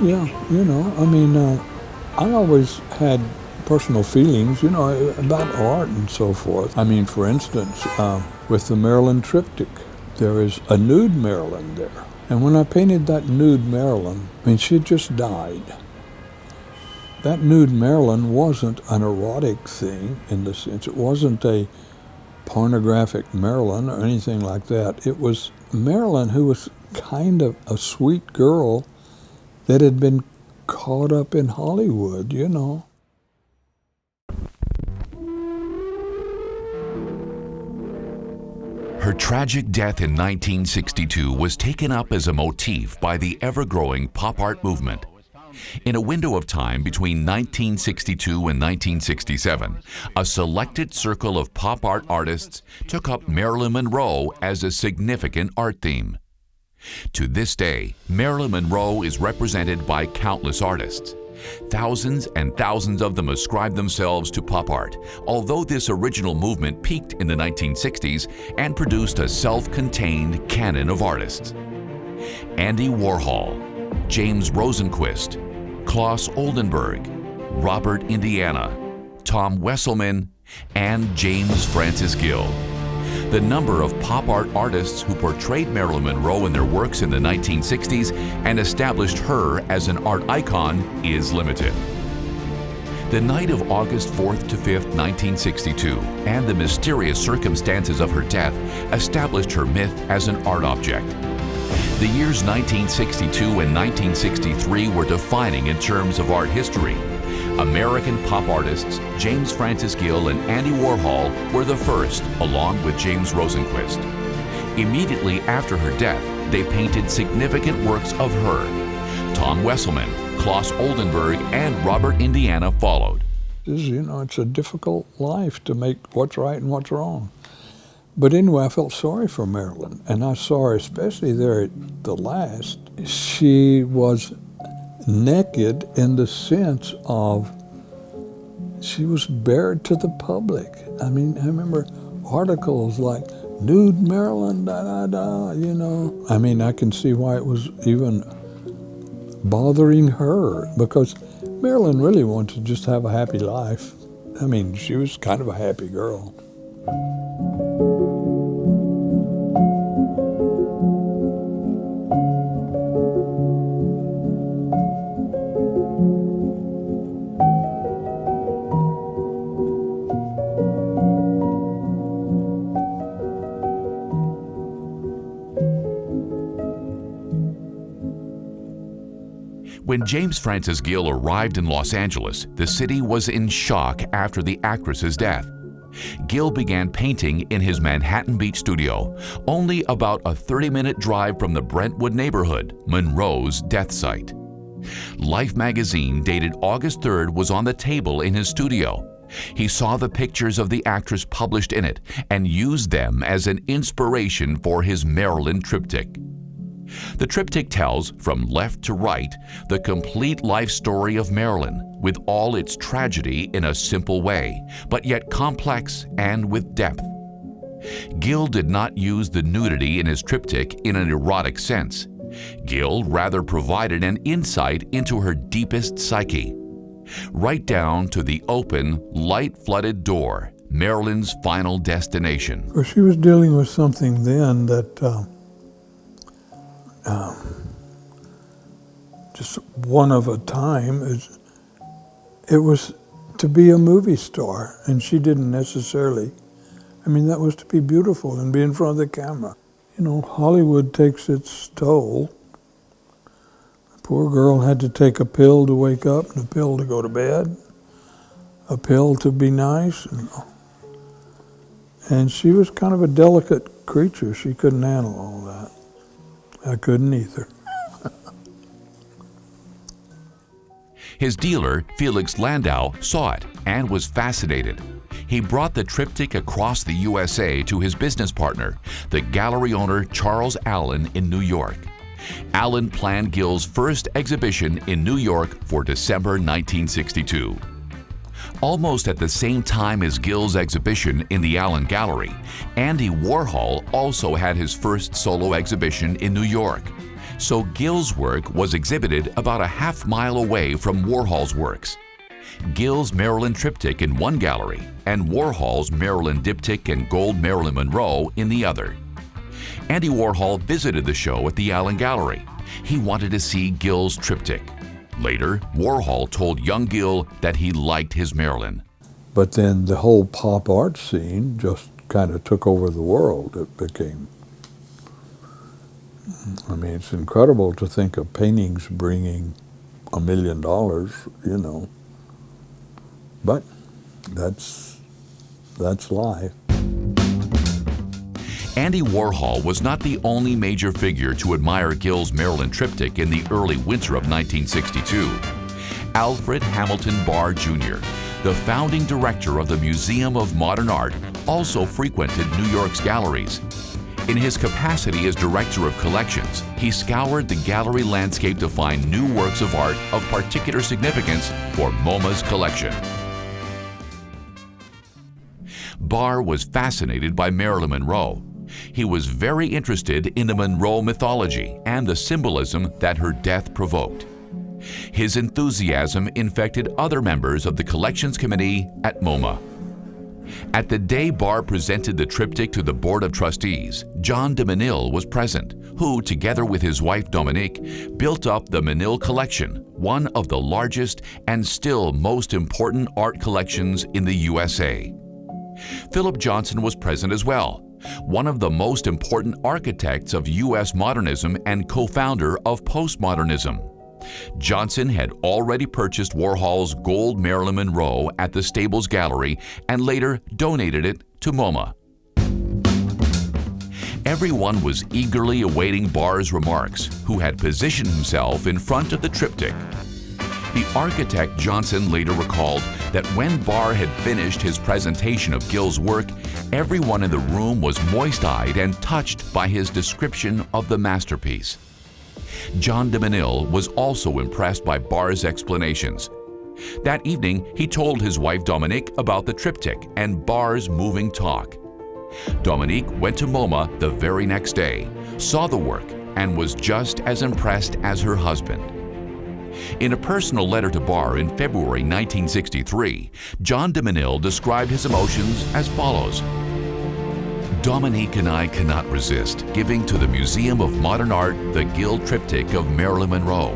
Yeah, I mean, I always had personal feelings, about art and so forth. I mean, for instance, with the Marilyn triptych, there is a nude Marilyn there. And when I painted that nude Marilyn, I mean, she had just died. That nude Marilyn wasn't an erotic thing in the sense, it wasn't a pornographic Marilyn or anything like that. It was Marilyn who was kind of a sweet girl that had been caught up in Hollywood, Her tragic death in 1962 was taken up as a motif by the ever-growing pop art movement. In a window of time between 1962 and 1967, a selected circle of pop art artists took up Marilyn Monroe as a significant art theme. To this day, Marilyn Monroe is represented by countless artists. Thousands and thousands of them ascribe themselves to pop art, although this original movement peaked in the 1960s and produced a self-contained canon of artists. Andy Warhol, James Rosenquist, Claes Oldenburg, Robert Indiana, Tom Wesselmann, and James Francis Gil. The number of pop art artists who portrayed Marilyn Monroe in their works in the 1960s and established her as an art icon is limited. The night of August 4th to 5th, 1962, and the mysterious circumstances of her death established her myth as an art object. The years 1962 and 1963 were defining in terms of art history. American pop artists James Francis Gil and Andy Warhol were the first, along with James Rosenquist. Immediately after her death, they painted significant works of her. Tom Wesselmann, Claes Oldenburg, and Robert Indiana followed. It's a difficult life to make what's right and what's wrong. But anyway, I felt sorry for Marilyn, and I saw her, especially there at the last. She was naked in the sense of she was bared to the public. I mean, I remember articles like, nude Marilyn, I mean, I can see why it was even bothering her, because Marilyn really wanted to just have a happy life. I mean, she was kind of a happy girl. When James Francis Gil arrived in Los Angeles, the city was in shock after the actress's death. Gil began painting in his Manhattan Beach studio, only about a 30-minute drive from the Brentwood neighborhood, Monroe's death site. Life magazine dated August 3rd was on the table in his studio. He saw the pictures of the actress published in it and used them as an inspiration for his Marilyn triptych. The triptych tells, from left to right, the complete life story of Marilyn, with all its tragedy in a simple way, but yet complex and with depth. Gill did not use the nudity in his triptych in an erotic sense. Gill rather provided an insight into her deepest psyche, right down to the open, light-flooded door, Marilyn's final destination. Well, she was dealing with something then that just one of a time. It was to be a movie star, and she didn't necessarily. I mean, that was to be beautiful and be in front of the camera. Hollywood takes its toll. The poor girl had to take a pill to wake up and a pill to go to bed, a pill to be nice. And she was kind of a delicate creature. She couldn't handle all that. I couldn't either. His dealer, Felix Landau, saw it and was fascinated. He brought the triptych across the USA to his business partner, the gallery owner Charles Allen in New York. Allen planned Gill's first exhibition in New York for December 1962. Almost at the same time as Gill's exhibition in the Allen Gallery, Andy Warhol also had his first solo exhibition in New York. So Gill's work was exhibited about a half-mile away from Warhol's works. Gill's Marilyn triptych in one gallery and Warhol's Marilyn diptych and gold Marilyn Monroe in the other. Andy Warhol visited the show at the Allen Gallery. He wanted to see Gill's triptych. Later, Warhol told young Gill that he liked his Marilyn. But then the whole pop art scene just kind of took over the world. It became, I mean, it's incredible to think of paintings bringing $1 million, you know. But that's life. Andy Warhol was not the only major figure to admire Gill's Marilyn triptych in the early winter of 1962. Alfred Hamilton Barr Jr., the founding director of the Museum of Modern Art, also frequented New York's galleries. In his capacity as director of collections, he scoured the gallery landscape to find new works of art of particular significance for MoMA's collection. Barr was fascinated by Marilyn Monroe. He was very interested in the Monroe mythology and the symbolism that her death provoked. His enthusiasm infected other members of the collections committee at MoMA. At the day Barr presented the triptych to the Board of Trustees, John de Menil was present, who, together with his wife Dominique, built up the Menil Collection, one of the largest and still most important art collections in the USA. Philip Johnson was present as well, one of the most important architects of U.S. modernism and co-founder of postmodernism. Johnson had already purchased Warhol's gold Marilyn Monroe at the Stables Gallery and later donated it to MoMA. Everyone was eagerly awaiting Barr's remarks, who had positioned himself in front of the triptych. The architect Johnson later recalled that when Barr had finished his presentation of Gill's work, everyone in the room was moist-eyed and touched by his description of the masterpiece. John de Menil was also impressed by Barr's explanations. That evening, he told his wife Dominique about the triptych and Barr's moving talk. Dominique went to MoMA the very next day, saw the work, and was just as impressed as her husband. In a personal letter to Barr in February 1963, John de Menil described his emotions as follows. Dominique and I cannot resist giving to the Museum of Modern Art the Gill triptych of Marilyn Monroe.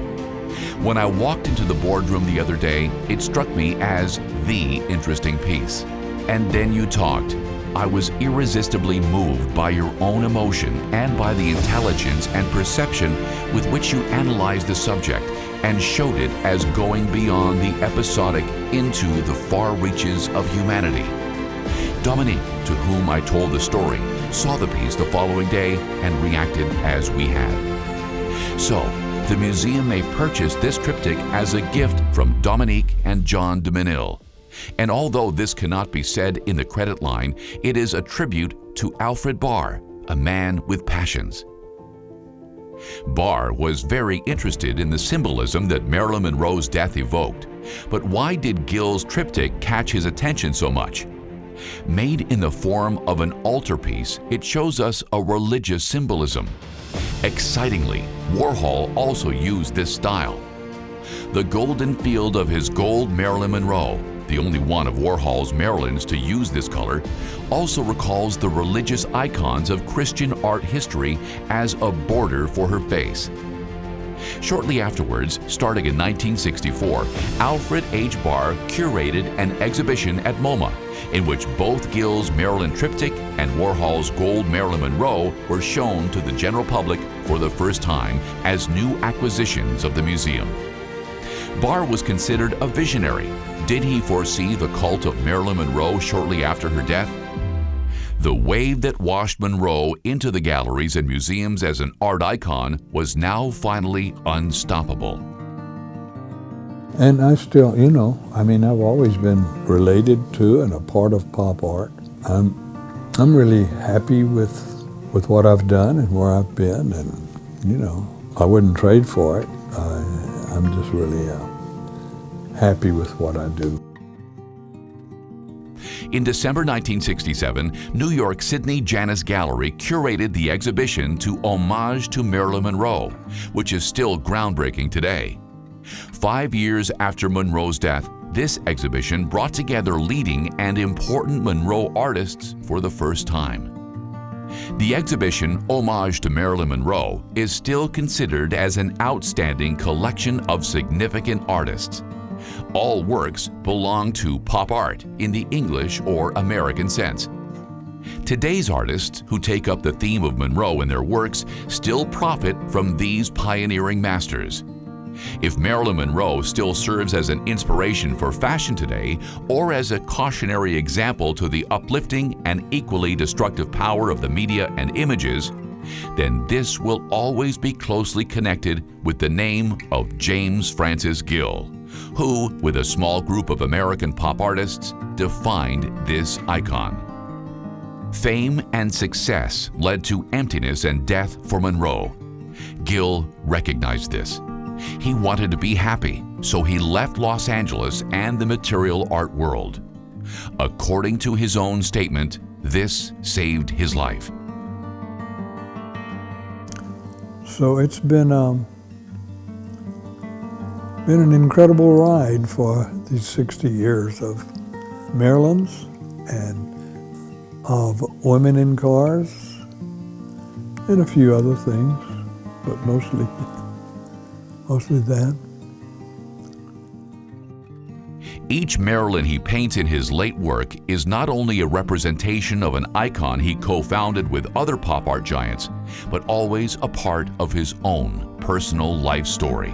When I walked into the boardroom the other day, it struck me as the interesting piece. And then you talked. I was irresistibly moved by your own emotion and by the intelligence and perception with which you analyzed the subject and showed it as going beyond the episodic into the far reaches of humanity. Dominique, to whom I told the story, saw the piece the following day and reacted as we had. So, the museum may purchase this triptych as a gift from Dominique and John de Menil. And although this cannot be said in the credit line, it is a tribute to Alfred Barr, a man with passions. Barr was very interested in the symbolism that Marilyn Monroe's death evoked. But why did Gill's triptych catch his attention so much? Made in the form of an altarpiece, it shows us a religious symbolism. Excitingly, Warhol also used this style. The golden field of his gold Marilyn Monroe, the only one of Warhol's Marilyns to use this color, also recalls the religious icons of Christian art history as a border for her face. Shortly afterwards, starting in 1964, Alfred H. Barr curated an exhibition at MoMA in which both Gill's Marilyn triptych and Warhol's gold Marilyn Monroe were shown to the general public for the first time as new acquisitions of the museum. Barr was considered a visionary. Did he foresee the cult of Marilyn Monroe shortly after her death? The wave that washed Monroe into the galleries and museums as an art icon was now finally unstoppable. And I still, you know, I mean, I've always been related to and a part of pop art. I'm really happy with what I've done and where I've been, and, you know, I wouldn't trade for it. I'm just really happy with what I do. In December 1967, New York Sidney Janis Gallery curated the exhibition to homage to Marilyn Monroe, which is still groundbreaking today. 5 years after Monroe's death, this exhibition brought together leading and important Monroe artists for the first time. The exhibition, Homage to Marilyn Monroe, is still considered as an outstanding collection of significant artists. All works belong to pop art in the English or American sense. Today's artists who take up the theme of Monroe in their works still profit from these pioneering masters. If Marilyn Monroe still serves as an inspiration for fashion today, or as a cautionary example to the uplifting and equally destructive power of the media and images, then this will always be closely connected with the name of James Francis Gill, who, with a small group of American pop artists, defined this icon. Fame and success led to emptiness and death for Monroe. Gill recognized this. He wanted to be happy, so he left Los Angeles and the material art world. According to his own statement, this saved his life. So it's been an incredible ride for these 60 years of Marilyn's and of women in cars and a few other things, but mostly that. Each Marilyn he paints in his late work is not only a representation of an icon he co-founded with other pop art giants, but always a part of his own personal life story.